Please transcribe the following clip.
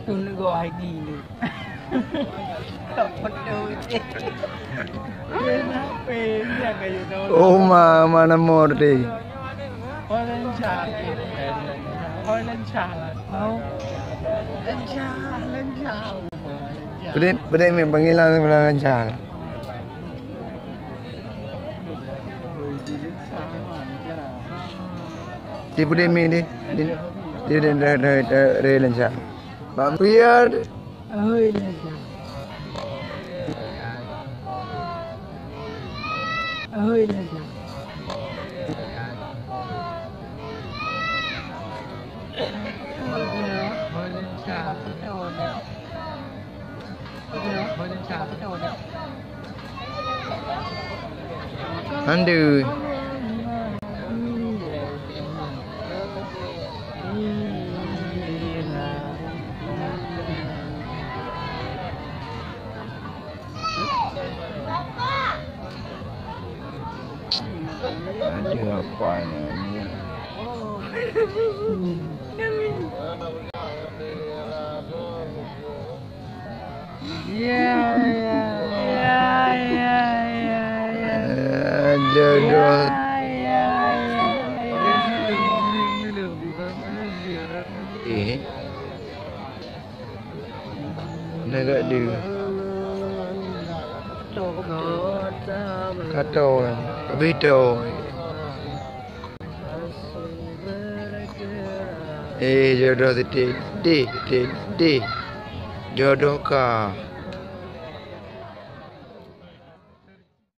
Tunggu gua lagi ni. Dapat duit. Kenapa dia kayu tahu? Oh mana morde. Orang cakap. Orang cakap. Mau? Lencang. Bede me panggilan lancar. Di bede me di lancar. Bang biar. Oh lencang. Oh lencang. Andu. Ada apa ni? Jodoh. Negak dia. Kata orang. Begitu. Jodoh tadi. Jodoh kah?